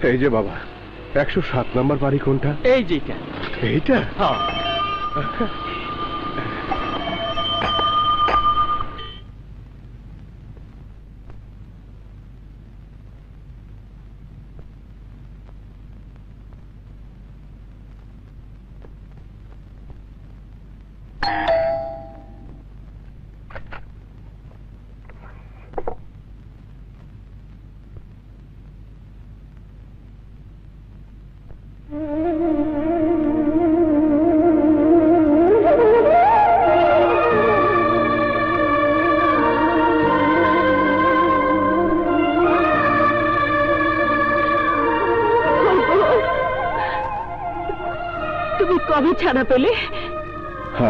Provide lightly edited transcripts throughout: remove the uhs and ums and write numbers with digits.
এই যে বাবা, 107 নম্বর বাড়ি কোনটা? এই যেটা। এইটা? হ্যাঁ। তুমি কবে ছাড়া পেলে?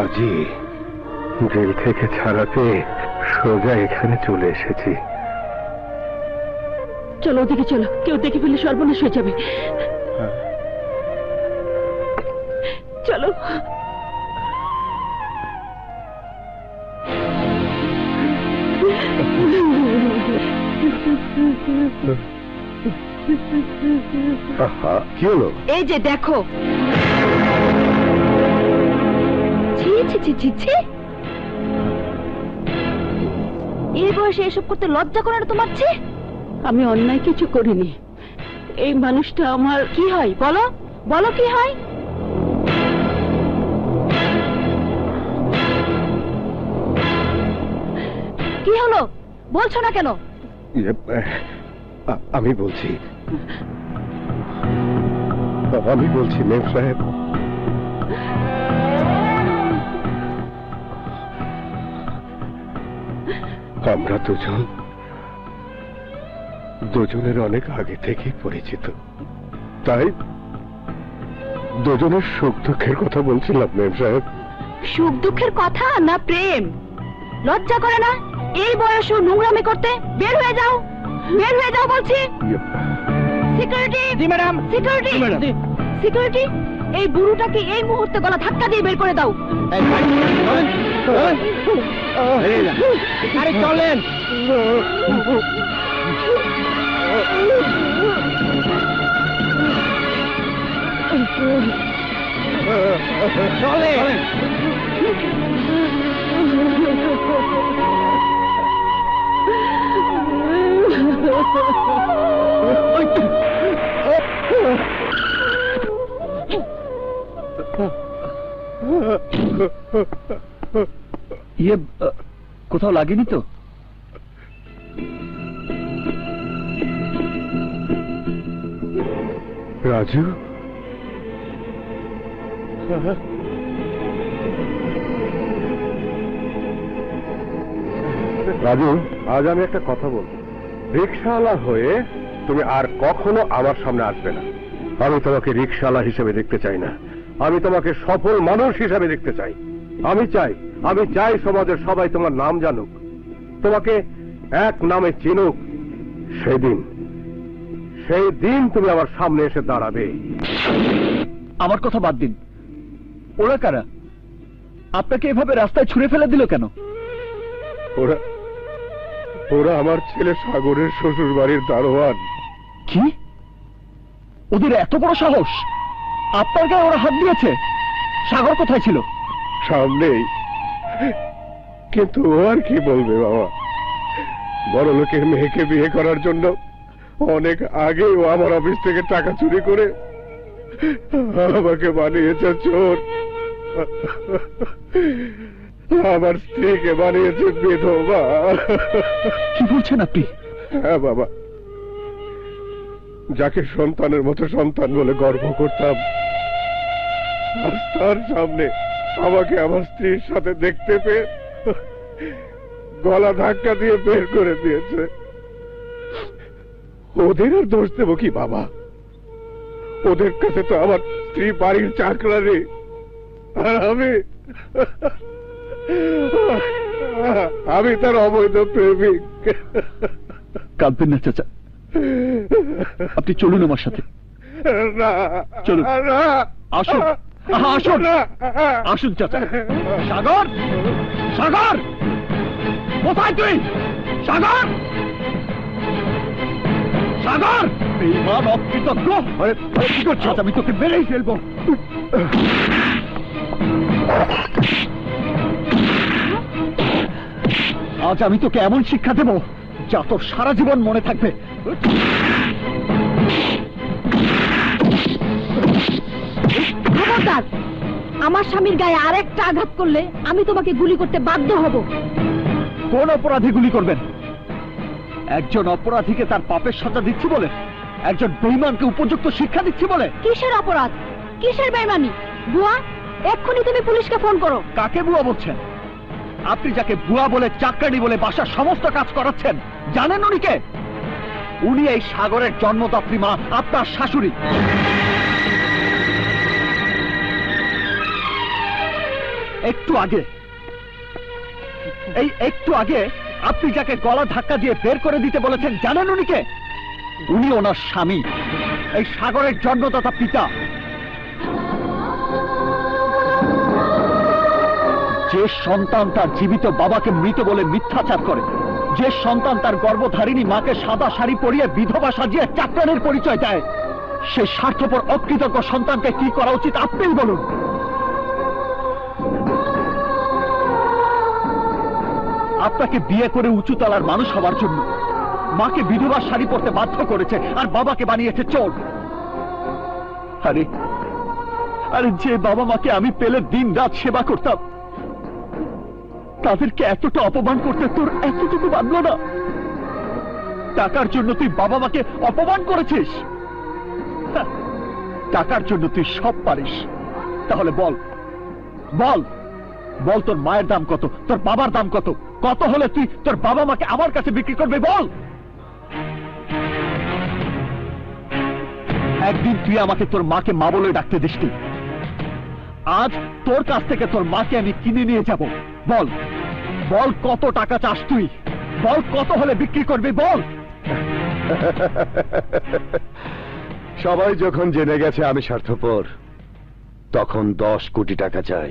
আজি জেল থেকে ছাড়া পেয়ে সোজা এখানে চলে এসেছি। চলো ওদিকে চলো, কেউ দেখে ফেলে সর্বনাশ হয়ে যাবে। চলো। কি হলো? এই যে দেখো। ছি ছি ছি ছি ছি, এই বয়সে এসব করতে লজ্জা করে না তোমার? ছি, আমি অন্যায় কিছু করিনি। এই মানুষটা আমার কি হয় বলো, বলো কি হয়? কি হলো বলছো না কেন? আমি বলছি মেম সাহেব, আমরা দুজনের অনেক আগে থেকেই পরিচিত, তাই দুজনের সুখ দুঃখের কথা বলছিলাম মেম সাহেব। সুখ দুঃখের কথা না প্রেম? লজ্জা করে না এই বয়সে নোংরামি করতে? বের হয়ে যাও, বের হয়ে যাও বলছি। সিকিউরিটি। জি ম্যাডাম। সিকিউরিটি, সিকিউরিটি, এই বুড়োটাকে এই মুহূর্তে গলা ধাক্কা দিয়ে বের করে দাও। আরে চলেন। চলেন। ইয়ে কোথাও লাগেনি তো? রাজু, রাজু, আজ আমি একটা কথা বলবো। রিক্সাওয়ালা হয়ে তুমি আর কখনো আমার সামনে আসবে না। আমি তোমাকে রিক্সাওয়ালা হিসেবে দেখতে চাই না, আমি তোমাকে সফল মানুষ হিসেবে দেখতে চাই। আমি চাই সমাজের সবাই তোমার নাম জানুক, তোমাকে এক নামে চিনুক। সেই দিন তুমি আমার সামনে এসে দাঁড়াবে। আমার কথা বাদ দিন, ওরা কারা? আপনাকে এভাবে রাস্তায় ছুঁড়ে ফেলে দিল কেন? ওরা আমার ছেলে সাগরের শ্বশুর বাড়ির দারোয়ান। কি? ওদের এত বড় সাহস? আপনার গায়ে ওরা হাত দিয়েছে? সাগর কোথায় ছিল? সামনেই, কিন্তু ও আর কি বলবে বাবা। বড় লোকের মেয়েকে বিয়ে করার জন্য অনেক আগে ও আমার অফিস থেকে টাকা চুরি করে আমাকে বানিয়েছে চোর, আমার স্ত্রীকে বানিয়েছে বিধবা। কি বলছেন আপনি? হ্যাঁ বাবা, যাকে সন্তানের মতো সন্তান বলে গর্ব করতাম, আজ তার সামনে আমাকে আমার স্ত্রীর সাথে দেখতে পেয়ে গলা ধাক্কা দিয়ে বের করে দিয়েছে। ওদের আর দোষ দেব কি বাবা? ওদের কাছে তো আমার স্ত্রী বাড়ির চাকরানি, আর আমি তার অবৈধ প্রেমিক। কাঁদবেন না চাচা, আপনি চলুন আমার সাথে। চলুন, আসুন, আসুন, আসুন চাচা। সাগর, সাগর, কোথায় তুই? সাগর, সাগর, বেঈমান অকৃতজ্ঞ! কি করছো? আজ আমি তোকে মেরেই ফেলবো। আজ আমি তোকে এমন শিক্ষা দেব যা তোর সারা জীবন মনে থাকবে। খবরদার! আমার স্বামীর গায়ে আরেকটা আঘাত করলে আমি তোমাকে গুলি করতে বাধ্য হব। কোন অপরাধী গুলি করবেন? একজন অপরাধীকে তার পাপের সাজা দিচ্ছি বলে? একজন বেঈমানকে উপযুক্ত শিক্ষা দিচ্ছি বলে? কিসের অপরাধ? কিসের বেঈমানি? বুয়া, এক্ষুনি তুমি পুলিশকে ফোন করো। কাকে বুয়া বলছেন? আপনি যাকে বুয়া বলে, চাকরানি বলে বাসার সমস্ত কাজ করাচ্ছেন, জানেন উনি কে? উনি এই সাগরের জন্মদাত্রী মা, আপনার শাশুড়ি। একটু আগে আপনি যাকে গলা ধাক্কা দিয়ে বের করে দিতে বলেছেন, জানেন উনি কে? উনি ওনার স্বামী, এই সাগরের জন্মদাতা পিতা। যে সন্তান তার জীবিত বাবাকে মৃত বলে মিথ্যাচার করে, যে সন্তান তার গর্ভধারিণী মাকে সাদা শাড়ি পরিয়ে বিধবা সাজিয়ে চাকরানির পরিচয় দেয়, সে স্বার্থপর অকৃতজ্ঞ সন্তানকে কি করা উচিত আপনিই বলুন। আপনাকে বিয়ে করে উঁচুতলার মানুষ হওয়ার জন্য মাকে বিধবা শাড়ি পরতে বাধ্য করেছে, আর বাবাকে বানিয়েছে চোর। আরে যে বাবা মাকে আমি পেলে দিন রাত সেবা করতাম, তাদেরকে এতটা অপমান করতে তোর এতটুকু বাঁধলো না? টাকার জন্য তুই বাবা মাকে অপমান করেছিস। টাকার জন্য তুই সব পারিস। তাহলে বল বল বল, তোর মায়ের দাম কত, তোর বাবার দাম কত? কত হলে তুই তোর বাবা মাকে আমার কাছে বিক্রি করবে বল? একদিন তুই আমাকে তোর মাকে মা বলে ডাকতে দিসনি। আজ তোর কাছ থেকে তোর মাকে আমি কিনে নিয়ে যাব। বল বল, কত টাকা চাস তুই? বল, কত হলে বিক্রি করবি বল? সবাই যখন জেনে গেছে আমি স্বার্থপর, তখন 10 কোটি টাকা চাই।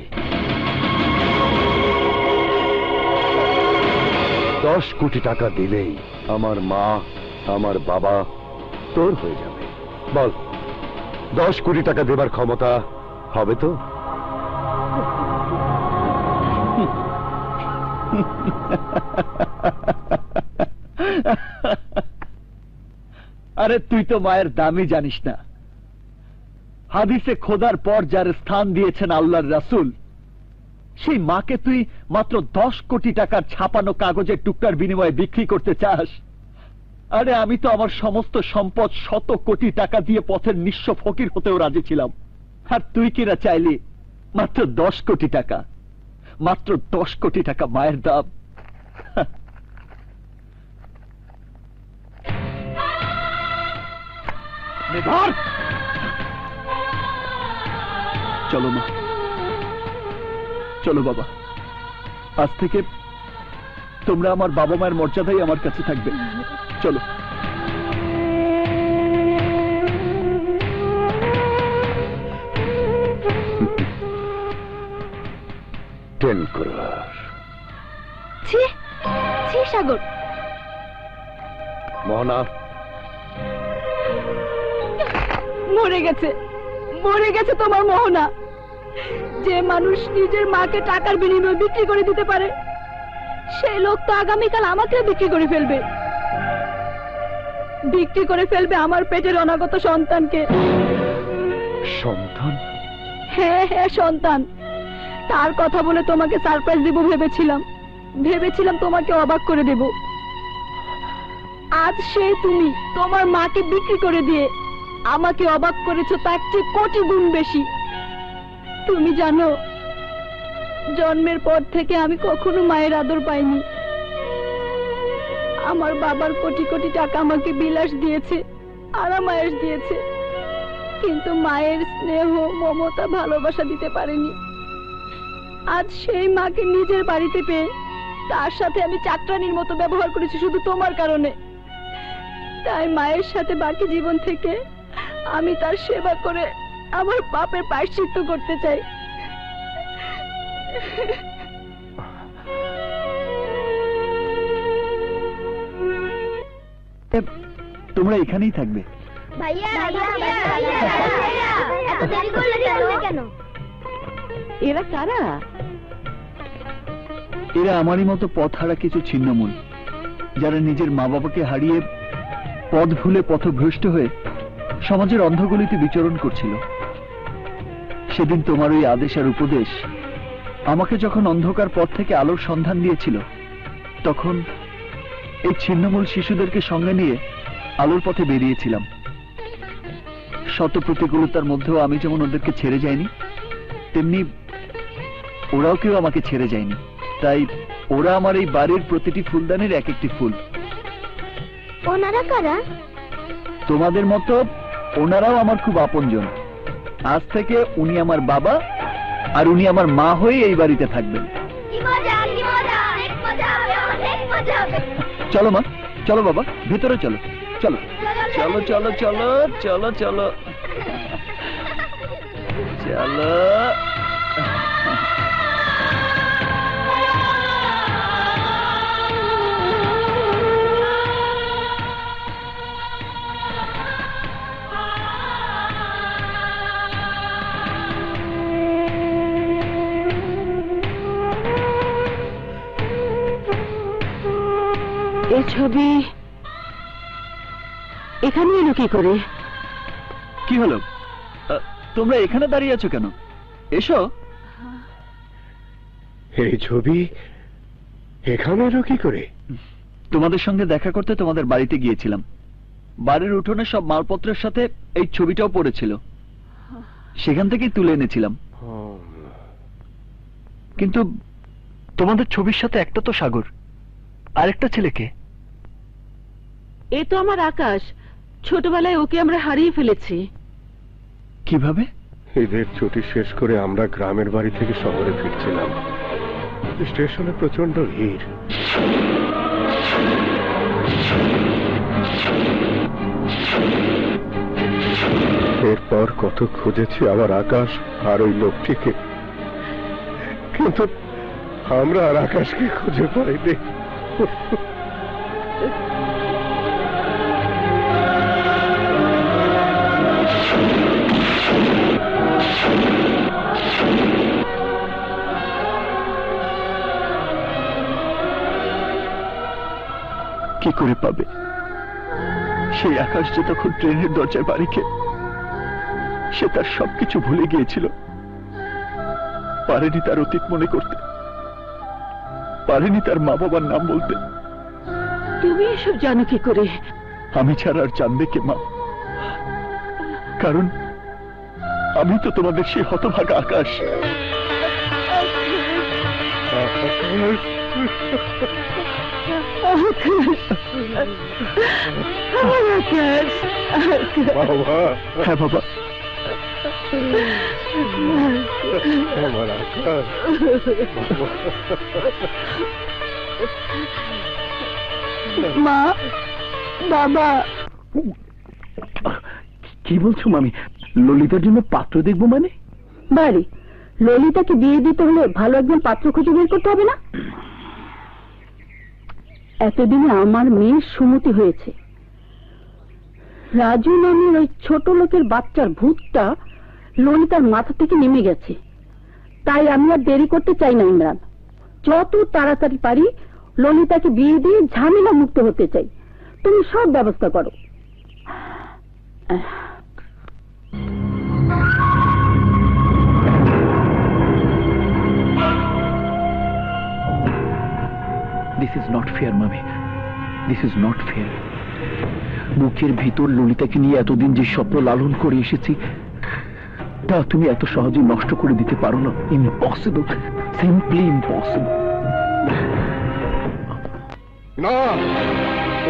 10 কোটি টাকা দিলেই আমার মা, আমার বাবা তোর হয়ে যাবে। বল, 10 কোটি টাকা দেবার ক্ষমতা হবে তো? আরে তুই তো মায়ের দামই জানিস না। হাদিসে খোদার পর যার স্থান দিয়েছেন আল্লাহর রাসূল, সেই মাকে তুই মাত্র 10 কোটি টাকার ছাপানো কাগজের টুকরার বিনিময়ে বিক্রি করতে চাস? আরে আমি তো আমার সমস্ত সম্পদ 100 কোটি টাকা দিয়ে পথের নিঃস্ব ফকির হতেও রাজি ছিলাম। আর তুই কিনা চাইলি মাত্র 10 কোটি টাকা। মাত্র 10 কোটি টাকা মায়ের দাম। চলো মা, চলো বাবা। আজ থেকে তোমরা আমার বাবা মায়ের মর্যাদাই আমার কাছে থাকবে। চলো। 10 crore। ছি ছি সাগর, মোহনা মরে গেছে, মরে গেছে তোমার মোহনা। যে মানুষ নিজের মাকে টাকার বিনিময়ে বিক্রি করে দিতে পারে, সেই লোক তো আগামীকাল আমাকে বিক্রি করে ফেলবে। বিক্রি করে ফেলবে আমার পেটের অনাগত সন্তানকে। সন্তান? হ্যাঁ হ্যাঁ, সন্তান। তার কথা বলে তোমাকে সারপ্রাইজ দেব ভেবেছিলাম তোমাকে অবাক করে দেব। আজ সেই তুমি তোমার মাকে বিক্রি করে দিয়ে আমাকে অবাক করেছো তার চেয়ে কোটি গুণ বেশি। তুমি জানো, জন্মের পর থেকে আমি কখনো মায়ের আদর পাইনি। আমার বাবার কোটি কোটি টাকা আমাকে বিলাস দিয়েছে, আরামায়েশ দিয়েছে, কিন্তু মায়ের স্নেহ, মমতা, ভালোবাসা দিতে পারেনি। আজ সেই মাকে নিজের বাড়িতে পেয়ে তার সাথে আমি চাকরানির মতো ব্যবহার করেছি শুধু তোমার কারণে। তাই মায়ের সাথে বাকি জীবন থেকে আমি তার সেবা করে আমার পাপের প্রায়শ্চিত্ত করতে চাই। তোমরা এখানেই থাকবে? ভাইয়া এত দেরি করলে কেন? এরা কারা? এরা আমারই মতো পথহারা কিছু ছিন্নমূল, যারা নিজের মা বাবাকে হারিয়ে পথ ভুলে পথভ্রষ্ট হয়ে সমাজের অন্ধগলিতে বিচরণ করছিল। সেদিন তোমার ওই আদেশ আর উপদেশ আমাকে যখন অন্ধকার পথ থেকে আলোর সন্ধান দিয়েছিল, তখন এই ছিন্নমূল শিশুদেরকে সঙ্গে নিয়ে আলোর পথে বেরিয়েছিলাম। শত প্রতিকূলতার মধ্যেও আমি যেমন ওদেরকে ছেড়ে যাইনি, তেমনি ওরাও কেউ আমাকে ছেড়ে যায়নি। তাই ওরা আমার এই বাড়ির প্রতিটি ফুলদানির এক একটি ফুল। ওনারা কারা? তোমাদের মতো ওনারাও আমার খুব আপনজন। আজ থেকে উনি আমার বাবা আর উনি আমার মা হয়ে এই বাড়িতে থাকবেন। চলো মা, চলো বাবা, ভেতরে চলো। চলো চলো চলো চলো চলো চলো চলো। এই ছবি এখানে এলো কি করে? কি হলো, তোমরা এখানে দাঁড়িয়ে আছো কেন? এসো। এই ছবি এখানে এলো কি করে? তোমাদের সঙ্গে দেখা করতে তোমাদের বাড়িতে গিয়েছিলাম। বাড়ির উঠোনে সব মালপত্রের সাথে এই ছবিটাও পড়েছিল, সেখান থেকেই তুলে এনেছিলাম। কিন্তু তোমাদের ছবির সাথে একটা তো সাগর, আরেকটা ছেলেকে। এ তো আমার আকাশ। ছোটবেলায় ওকে আমরা হারিয়ে ফেলেছি। কিভাবে? ঈদের ছুটি শেষ করে আমরা গ্রামের বাড়ি থেকে শহরে ফিরছিলাম। স্টেশনে প্রচন্ড ভিড়। এরপর কত খুঁজেছি আমার আকাশ আর ওই লোকটিকে, কিন্তু আমরা আর আকাশকে খুঁজে পাইনি। কি করে পাবে? সেই আকাশ যে তখন ট্রেনের দরজায় বাড়ি খেয়ে সে তার সবকিছু ভুলে গিয়েছিল। পারেনি তার অতীত মনে করতে, পারেনি তার মা বাবার নাম বলতে। তুমি এসব জানো কি করে? আমি ছাড়া আর জানবে কে মা? কারণ আমি তো তোমাদের সেই হতভাগা আকাশ। হ্যাঁ বাবা, আমার আকাশ। মা, বাবা। কি বলছো মামি? ললিতার জন্য পাত্র দেখবো মানে? বাড়ি ললিতাকে বিয়ে দিতে হলে ভালো একজন পাত্র খুঁজে বের করতে হবে না? এতদিনে আমার মেয়ের সুমতি হয়েছে। রাজু নামের ওই ছোট লোকের বাচ্চার ভূতটা ললিতার মাথা থেকে নেমে গেছে। তাই আমি আর দেরি করতে চাই না ইমরান। যত তাড়াতাড়ি পারি ললিতাকে বিয়ে দিয়ে ঝামেলা মুক্ত হতে চাই। তুমি সব ব্যবস্থা করো। This is not fair, মামি। This is not fair. বুকের ভিতর ললিতাকে নিয়ে এতদিন যে স্বপ্ন লালন করে এসেছি, তা তুমি এত সহজে নষ্ট করে দিতে পারো না। Impossible, simply impossible. না,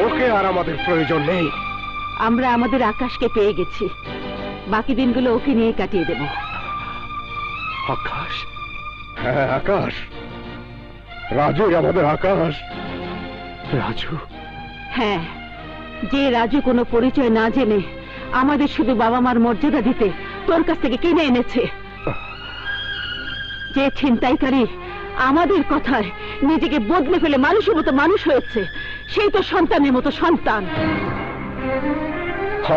ওকে আর আমাদের প্রয়োজন নেই। আমরা আমাদের আকাশকে পেয়ে গেছি। বাকি দিনগুলো ওকে নিয়ে কাটিয়ে দেব। আকাশ? হ্যাঁ, আকাশ। রাজু আমাদের আকাশ। রাজু? হ্যাঁ, যে রাজু কোনো পরিচয় না জেনে আমাদের শুধু বাবা মার মর্যাদা দিতে তোর কাছ থেকে কিনে এনেছে। যে ছিনতাইকারী আমাদের কথায় নিজেকে বদলে ফেলে মানুষের মতো মানুষ হয়েছে, সেই তো সন্তানের মতো সন্তান।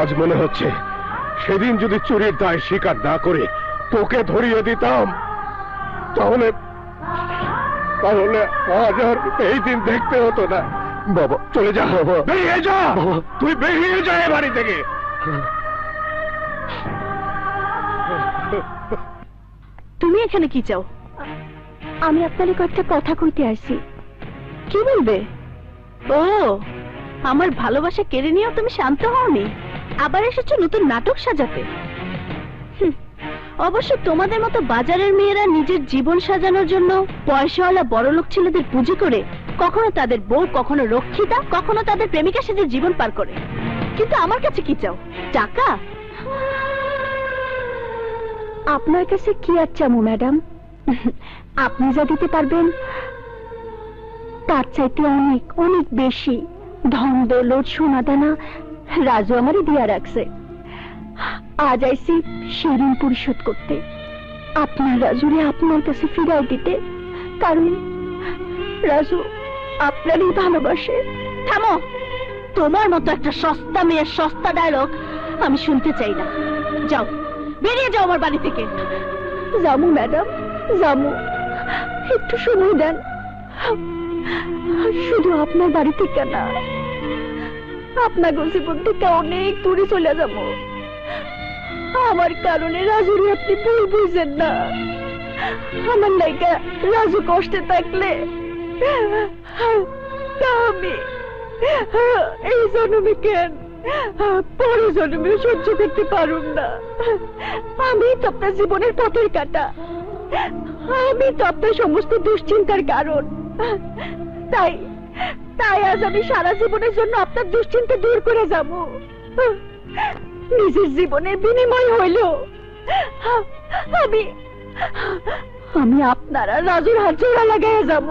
আজ মনে হচ্ছে সেদিন যদি চুরির দায় স্বীকার না করে তোকে ধরিয়ে দিতাম তাহলে তাহলে আজ আর এই দিন দেখতে হতো না। বাবা চলে যা, বেরিয়ে যা, তুই বেরিয়ে যা এ বাড়ি থেকে। তুমি এখানে কি চাও? আমি আপনার কয়েকটা কথা কইতে আসছি। কি বলবে? ও, আমার ভালোবাসা কেড়ে নিয়েও তুমি শান্ত হওনি, আবার এসেছো নতুন নাটক সাজাতে। অবশ্য তোমাদের মতো বাজারের মেয়েরা নিজের জীবন সাজানোর জন্য পয়সাওয়ালা বড়লোক ছেলেদের পুঁজি করে কখনো তাদের বউ, কখনো রক্ষিতা, কখনো তাদের প্রেমিকা সেজে জীবন পার করে। কিন্তু আমার কাছে কি চাও? টাকা? আপনার কাছে কি আর চামু ম্যাডাম? আপনি যা দিতে পারবেন তার চাইতে অনেক অনেক বেশি ধন দৌলত সোনা দানা রাজু আমারই দিয়া রাখছে। আজ আইসি সেই ঋণ পরিশোধ করতে, আপনার রাজুরে আপনার কাছে ফিরাই দিতে, কারণ রাজু আপনারই ভালোবাসে। থামো, তোমার মতো একটা সস্তা মেয়ের সস্তা ডায়লগ আমি শুনতে চাই না। যাও, বেরিয়ে যাও আমার বাড়ি থেকে। যাবো ম্যাডাম, যাবো, একটু সময় দেন। শুধু আপনার বাড়ি থেকে না, আপনার জীবন থেকে অনেক দূরে চলে যাবো। আমার কারণে রাজুরে আপনি ভুল বুঝেন না। আমার নায়িকা রাজু কষ্টে থাকলে তা আমি এই জন্মে কেন পরে জন্মে সহ্য করতে পারুম না। আমি তো আপনার জীবনের পথের কাটা, আমি তো আপনার সমস্ত দুশ্চিন্তার কারণ। তাই তাই আজ আমি সারা জীবনের জন্য আপনার দুশ্চিন্তা দূর করে যাব। নিজের জীবনের বিনিময় হইল আমি আমি আপনারা রাজুর হাত জোড়া লাগাইয়া যাব।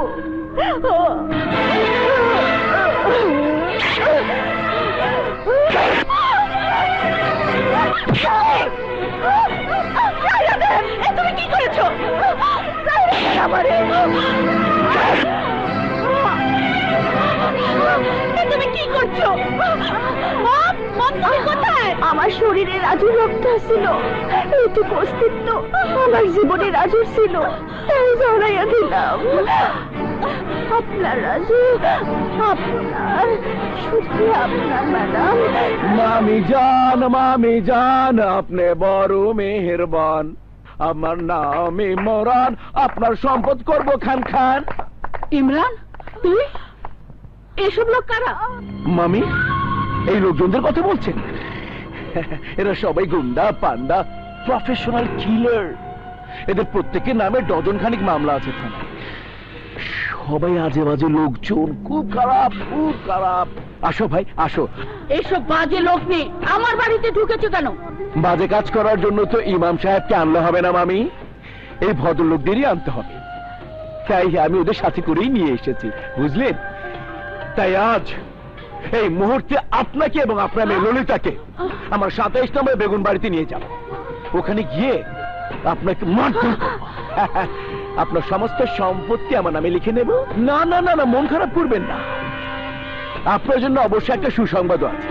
তুমি কি করেছো? তুমি কি করছো? আমার শরীরে রাজুর রক্ত ছিল, এইটুকু অস্তিত্ব আমার জীবনে রাজুর ছিল, তাই জড়াইয়া দিলাম। আপনার রাজু, আপনার, শুধু আপনার ম্যাডাম। মামি জান আপনি বড় মেহেরবান, আমার নাম ইমরান, আপনার সম্পদ করব খান খান। ইমরান, তুই? এসব লোক কারা? মামি, এই লোকজনদের কথা বলছেন? এরা সবাই গুন্ডা, পান্ডা, প্রফেশনাল কিলার। এদের প্রত্যেকের নামে ডজন খানিক মামলা আছে থানায়। সবাই আজে বাজে লোকজন, খুব খারাপ, খুব খারাপ। আসো ভাই, আসো। এসব বাজে লোক নিয়ে আমার বাড়িতে ঢুকেছো কেন? বাজে কাজ করার জন্য তো ইমাম সাহেবকে আনলে হবে না মামি, এই ভদ্রলোকদেরই আনতে হবে। তাই আমি ওদের সাথে করেই নিয়ে এসেছি, বুঝলেন? তাই আজ এই মুহূর্তে আপনাকে এবং আপনার মেয়ে ললিতাকে আমার 27 নম্বর বেগুন বাড়িতে নিয়ে যাব। ওখানে গিয়ে আপনাকে মারধর করব। আপনার সমস্ত সম্পত্তি আমার নামে লিখে নেব। না না না না, মন খারাপ করবেন না। আপনার জন্য অবশ্যই একটা সুসংবাদ আছে।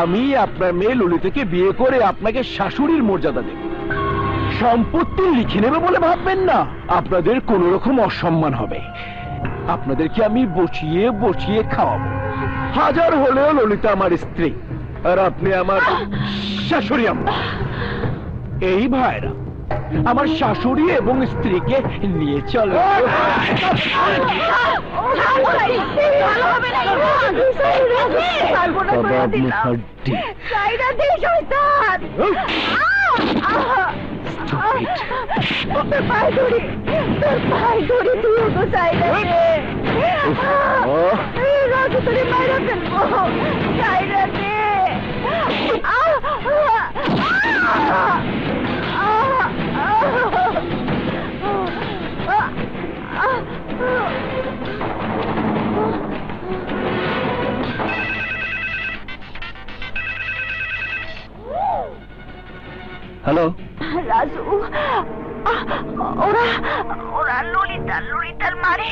আমি আপনার মেয়ে ললিতাকে বিয়ে করে আপনাকে শাশুড়ির মর্যাদা দেব। সম্পত্তি লিখে নেবে বলে ভাববেন না, আপনাদের কোন রকম অসম্মান হবে। আপনাদেরকে আমি বসিয়ে বসিয়ে খাওয়াবো। হাজার হলেও ললিতা আমার স্ত্রী, আর আপনি আমার শাশুড়ি আম্মা। এই ভাইরা আমার শাশুড়ি এবং স্ত্রীকে নিয়ে চলো। রাজু তোরে মাইরা ফেলবো। সাইরা দে। হ্যালো রাজু, ওরা ওরা ললিতার মারে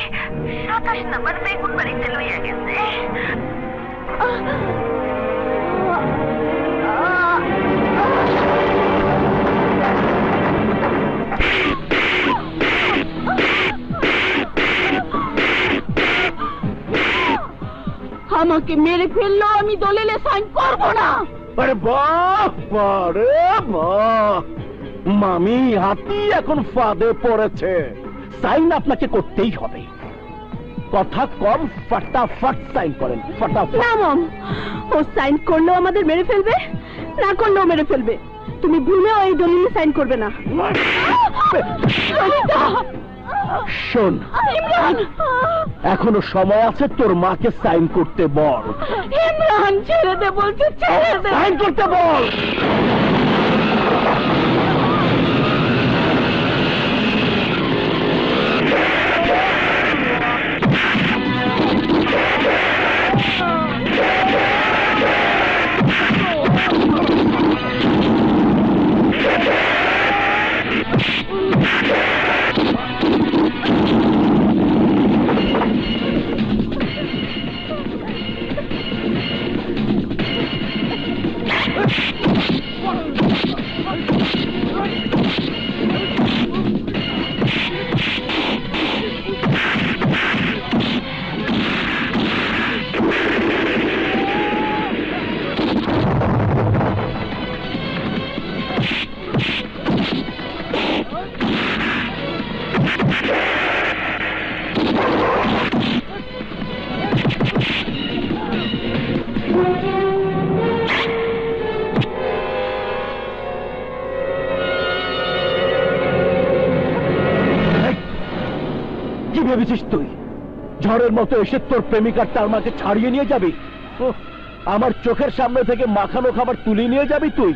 27 নম্বর বেগুন বাড়িতে লইয়া গেছে। আমাকে মেরে ফেললো, আমি দলিলে সাইন করব না। আরে বাহ রে বাহ, মামি হাতি এখন ফাঁদে পড়েছে। সাইন আপনাকে করতেই হবে, কথা কম, ফটাফট সাইন করেন, ফটাফট। না মম, ও সাইন করলেও আমাদের মেরে ফেলবে, না করলেও মেরে ফেলবে। তুমি ভুলেও এই দলিলে সাইন করবে না। শোন, ইমরান, এখনো সময় আছে, তোর মাকে সাইন করতে বল। ইমরান ছেড়ে দে বলছে, ছেড়ে দে। সাইন করতে বল। কি ভেবেছিস তুই ঝড়ের মতো এসে তোর প্রেমিকার তার মাকে ছাড়িয়ে নিয়ে যাবি? আমার চোখের সামনে থেকে মাখানো খাবার তুলে নিয়ে যাবি তুই?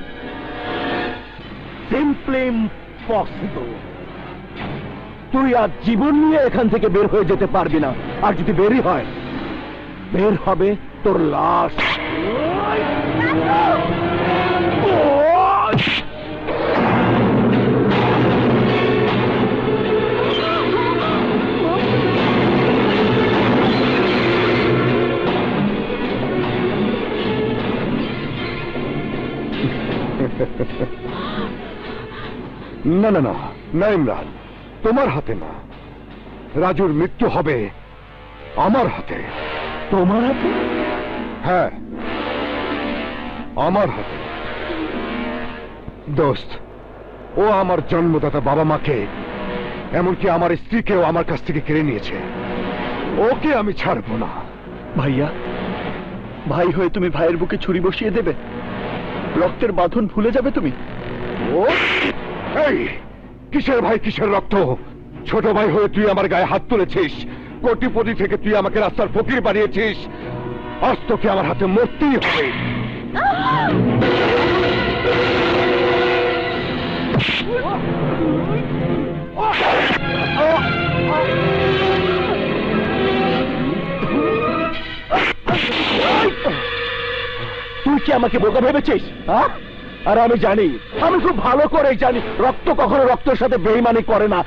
Simply impossible. তুই আজ জীবন নিয়ে এখান থেকে বের হয়ে যেতে পারবি না, আর যদি বেরই হয়, বের হবে তোর লাশ। না না না না ইমরান, তোমার হাতে না, রাজুর মৃত্যু হবে আমার হাতে। তোমার হাতে? হ্যাঁ, আমার হাতে। দোস্ত, ও আমার জন্মদাতা বাবা মাকে, এমনকি আমার স্ত্রীকেও আমার কাছ থেকে কেড়ে নিয়েছে। ওকে আমি ছাড়বো না। ভাইয়া, ভাই হয়ে তুমি ভাইয়ের বুকে ছুরি বসিয়ে দেবে? রক্তের বাঁধন ভুলে যাবে তুমি? ও এই কিসের ভাই, কিসের রক্ত? ছোট ভাই হয়ে তুই আমার গায়ে হাত তুলেছিস, কোটিপতি থেকে তুই আমাকে রাস্তার ফকির বানিয়েছিস। আজ তোকে আমার হাতে মরতেই হবে। তুই কি আমাকে বোকা ভেবেছিস? আর আমি জানি, আমি খুব ভালো করে জানি, রক্ত কখনো রক্তের সাথে বেইমানি করে না।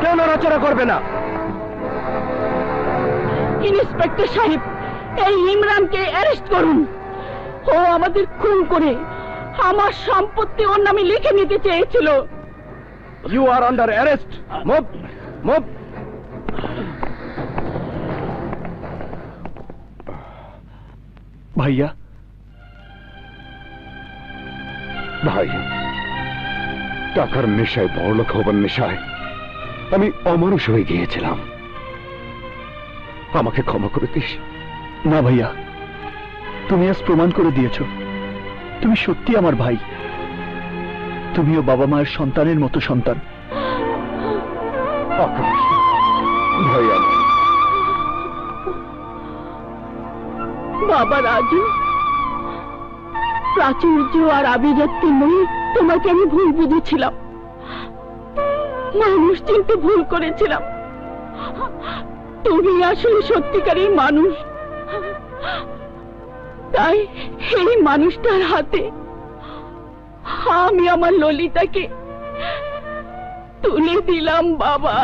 কেউ নড়াচড়া করবে না। ইন্সপেক্টর সাহেব, এই ইমরানকে অ্যারেস্ট করুন। ও আমাদের খুন করে আমার সম্পত্তি ওর নামে লিখে নিতে চেয়েছিল। You are under arrest. Move move. ভাইয়া, ভাই, টাকার নেশায়, বড়লোক হবার নেশায় আমি অমানুষ হয়ে গিয়েছিলাম। আমাকে ক্ষমা করে দিস। না ভাইয়া, তুমি আজ প্রমাণ করে দিয়েছ তুমি সত্যি আমার ভাই। তুমিও বাবা মায়ের সন্তানের মতো সন্তান। আকাশ, ভাই আমার। বাবা রাজু, প্রাচুর্য আর আভিজাত্যের নয়, তোমাকে আমি ভুল বুঝেছিলাম, মানুষ চিনতে ভুল করেছিলাম। তুমি আসলে সত্যিকারের মানুষ। তাই এই মানুষটার হাতে আমি আমার ললিতাকে তুলে দিলাম বাবা।